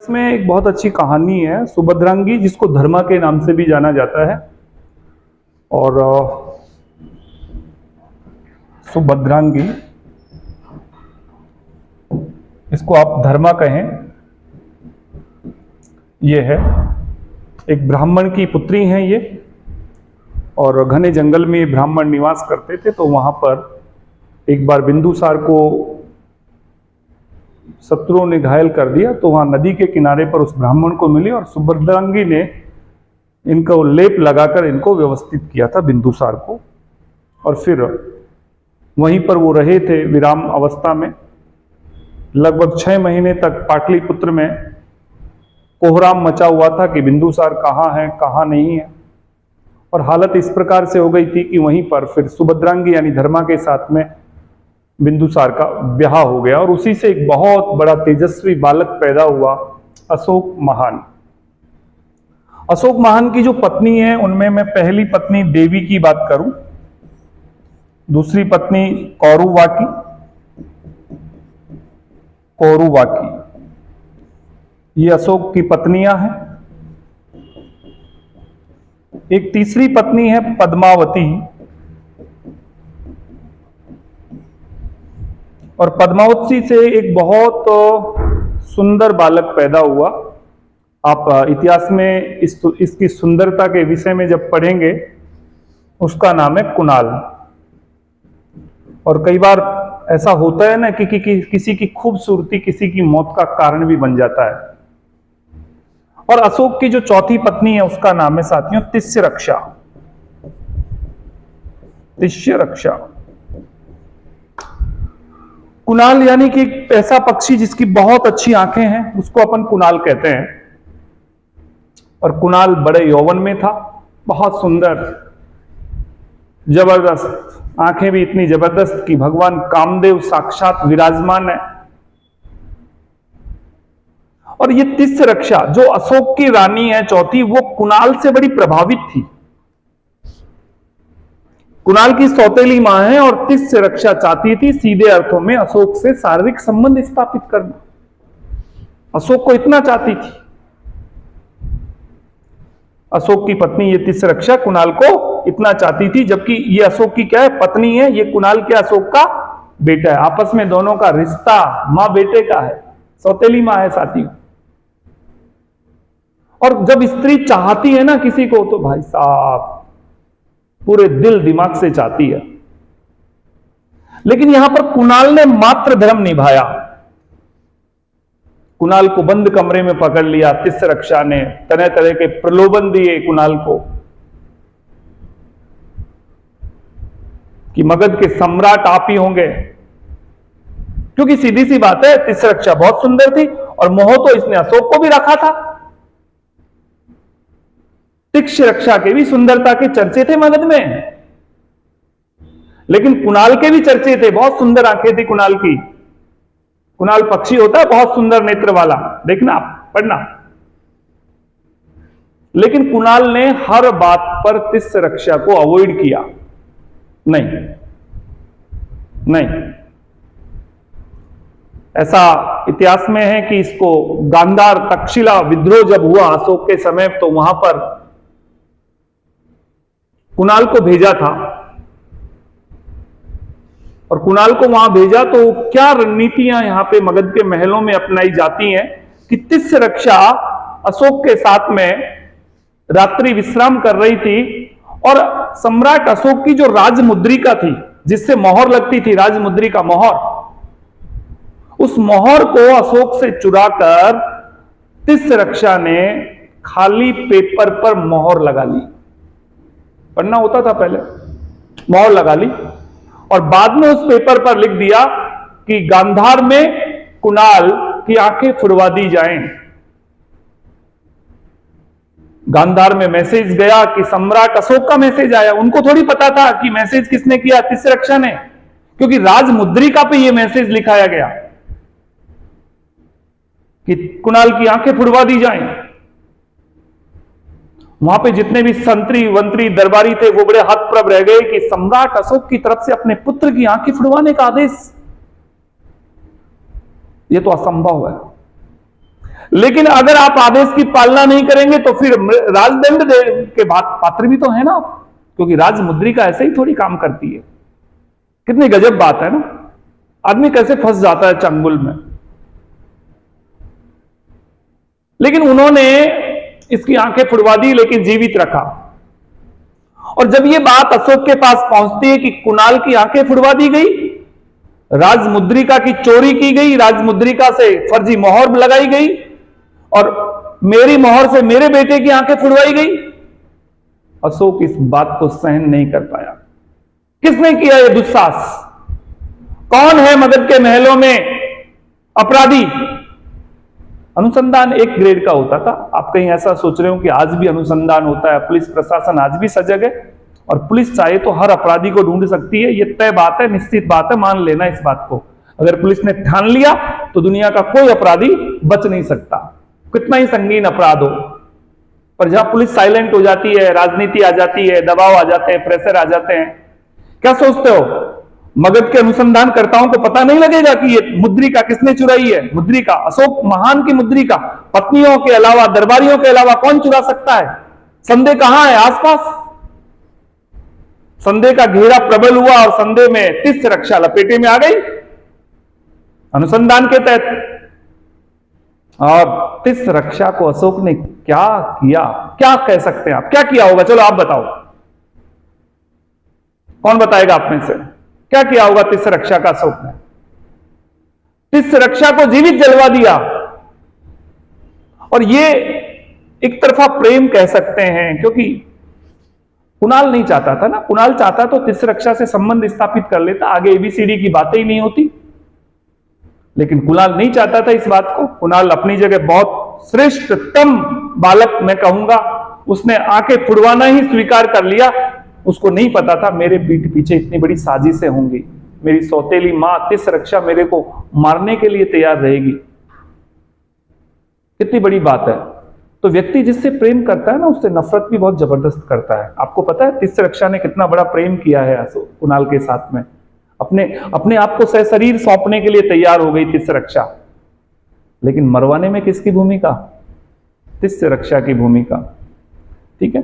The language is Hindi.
इसमें एक बहुत अच्छी कहानी है सुभद्रांगी, जिसको धर्मा के नाम से भी जाना जाता है। और सुभद्रांगी, इसको आप धर्मा कहें, ये है एक ब्राह्मण की पुत्री हैं ये। और घने जंगल में ये ब्राह्मण निवास करते थे। तो वहां पर एक बार बिंदुसार को शत्रुओं ने घायल कर दिया, तो वहां नदी के किनारे पर उस ब्राह्मण को मिली और सुभद्रांगी ने इनको लेप लगाकर इनको व्यवस्थित किया था, बिंदुसार को। और फिर वहीं पर वो रहे थे विराम अवस्था में। लगभग 6 महीने तक पाटलिपुत्र में कोहराम मचा हुआ था कि बिंदुसार कहाँ है कहाँ नहीं है। और हालत इस प्रकार से हो गई थी कि वहीं पर फिर सुभद्रांगी यानी धर्मा के साथ में बिंदुसार का ब्याह हो गया। और उसी से एक बहुत बड़ा तेजस्वी बालक पैदा हुआ, अशोक महान। अशोक महान की जो पत्नी है, उनमें मैं पहली पत्नी देवी की बात करूं, दूसरी पत्नी कौरुवाकी, ये अशोक की पत्नियां हैं। एक तीसरी पत्नी है पद्मावती, और पद्मावती से एक बहुत सुंदर बालक पैदा हुआ। आप इतिहास में इसकी सुंदरता के विषय में जब पढ़ेंगे, उसका नाम है कुणाल। और कई बार ऐसा होता है ना कि किसी की खूबसूरती किसी की मौत का कारण भी बन जाता है। और अशोक की जो चौथी पत्नी है, उसका नाम है साथियों तिष्यरक्षा। कुणाल यानी कि एक ऐसा पक्षी जिसकी बहुत अच्छी आंखें हैं, उसको अपन कुणाल कहते हैं। और कुणाल बड़े यौवन में था, बहुत सुंदर, जबरदस्त, आंखें भी इतनी जबरदस्त कि भगवान कामदेव साक्षात विराजमान है। और ये तिष्यरक्षा जो अशोक की रानी है चौथी, वो कुणाल से बड़ी प्रभावित थी। कुणाल की सौतेली मां है और तिष्यरक्षा चाहती थी सीधे अर्थों में अशोक से शारीरिक संबंध स्थापित करना। अशोक को इतना चाहती थी। अशोक की पत्नी ये तिष्यरक्षा कुणाल को इतना चाहती थी, जबकि ये अशोक की क्या है, पत्नी है। ये कुणाल के अशोक का बेटा है। आपस में दोनों का रिश्ता मां बेटे का है, सौतेली मां है साथियों। और जब स्त्री चाहती है ना किसी को, तो भाई साहब पूरे दिल दिमाग से चाहती है। लेकिन यहां पर कुणाल ने मात्र धर्म निभाया। कुणाल को बंद कमरे में पकड़ लिया तिष्यरक्षा ने, तरह तरह के प्रलोभन दिए कुणाल को कि मगध के सम्राट आप ही होंगे। क्योंकि सीधी सी बात है, तिष्यरक्षा बहुत सुंदर थी और मोह तो इसने अशोक को भी रखा था। तिष्यरक्षा के भी सुंदरता के चर्चे थे मगध में, लेकिन कुणाल के भी चर्चे थे। बहुत सुंदर आंखें थी कुणाल की। कुणाल पक्षी होता है बहुत सुंदर नेत्र वाला, देखना पढ़ना। लेकिन कुणाल ने हर बात पर तिष्यरक्षा को अवॉइड किया। नहीं, ऐसा इतिहास में है कि इसको गांधार तक्षशिला विद्रोह जब हुआ अशोक के समय, तो वहां पर कुणाल को भेजा था। और कुणाल को वहां भेजा तो क्या रणनीतियां यहां पे मगध के महलों में अपनाई जाती हैं कि तिष्यरक्षा अशोक के साथ में रात्रि विश्राम कर रही थी। और सम्राट अशोक की जो राजमुद्रिका थी, जिससे मोहर लगती थी, राजमुद्रिका मोहर, उस मोहर को अशोक से चुराकर तिष्यरक्षा ने खाली पेपर पर मोहर लगा ली। पढ़ना होता था पहले, मोहर लगा ली और बाद में उस पेपर पर लिख दिया कि गांधार में कुणाल की आंखें फुड़वा दी जाएं। गांधार में मैसेज गया कि सम्राट अशोक का मैसेज आया। उनको थोड़ी पता था कि मैसेज किसने किया, तिष्यरक्षा ने, क्योंकि राजमुद्रिका पे यह मैसेज लिखाया गया कि कुणाल की आंखें फुड़वा दी जाएं। वहां पे जितने भी संतरी वंत्री दरबारी थे, वो बड़े हतप्रभ रह गए कि सम्राट अशोक की तरफ से अपने पुत्र की आंखें फुड़वाने का आदेश, ये तो असंभव है। लेकिन अगर आप आदेश की पालना नहीं करेंगे तो फिर राजदंड के पात्र भी तो है ना आप, क्योंकि राजमुद्रिका ऐसे ही थोड़ी काम करती है। कितनी गजब बात है ना, आदमी कैसे फंस जाता है चंगुल में। लेकिन उन्होंने इसकी आंखें फुड़वा दी, लेकिन जीवित रखा। और जब यह बात अशोक के पास पहुंचती है कि कुणाल की आंखें फुड़वा दी गई, राजमुद्रिका की चोरी की गई, राजमुद्रिका से फर्जी मोहर लगाई गई और मेरी मोहर से मेरे बेटे की आंखें फुड़वाई गई, अशोक इस बात को सहन नहीं कर पाया। किसने किया यह दुस्साहस? कौन है मगध के महलों में अपराधी? अनुसंधान एक ग्रेड का होता था। आप कहीं ऐसा सोच रहे हो कि आज भी अनुसंधान होता है, पुलिस प्रशासन आज भी सजग है और पुलिस चाहे तो हर अपराधी को ढूंढ सकती है। यह तय बात है, निश्चित बात है, मान लेना इस बात को। अगर पुलिस ने ठान लिया तो दुनिया का कोई अपराधी बच नहीं सकता, कितना ही संगीन अपराध हो। पर जहां पुलिस साइलेंट हो जाती है, राजनीति आ जाती है, दबाव आ जाते हैं, प्रेशर आ जाते हैं, क्या सोचते हो मगध के अनुसंधानकर्ताओं को पता नहीं लगेगा कि ये मुद्रिका किसने चुराई है? मुद्रिका, अशोक महान की मुद्रिका, पत्नियों के अलावा, दरबारियों के अलावा कौन चुरा सकता है? संदेह कहां है? आसपास। संदेह का घेरा प्रबल हुआ और संदेह में तिस रक्षा लपेटे में आ गई अनुसंधान के तहत। और तिस रक्षा को अशोक ने क्या किया, क्या कह सकते हैं आप? क्या किया होगा? चलो आप बताओ, कौन बताएगा आप में से? क्या किया होगा तिस रक्षा का अशोक ने? तिस रक्षा को जीवित जलवा दिया। और ये एक तरफा प्रेम कह सकते हैं, क्योंकि कुणाल नहीं चाहता था ना। कुणाल चाहता तो तिस रक्षा से संबंध स्थापित कर लेता, आगे एबीसीडी की बातें ही नहीं होती। लेकिन कुणाल नहीं चाहता था इस बात को। कुणाल अपनी जगह बहुत श्रेष्ठतम बालक मैं कहूंगा, उसने आंखें फुड़वाना ही स्वीकार कर लिया। उसको नहीं पता था मेरे पीठ पीछे इतनी बड़ी साजिशें होंगी, मेरी सौतेली मां तिस रक्षा मेरे को मारने के लिए तैयार रहेगी। कितनी बड़ी बात है। तो व्यक्ति जिससे प्रेम करता है ना, उससे नफरत भी बहुत जबरदस्त करता है। आपको पता है तिस रक्षा ने कितना बड़ा प्रेम किया है कुणाल के साथ में। अपने आप को सशरीर सौंपने के लिए तैयार हो गई तिस रक्षा। लेकिन मरवाने में किसकी भूमिका? तिस रक्षा की भूमिका। ठीक है।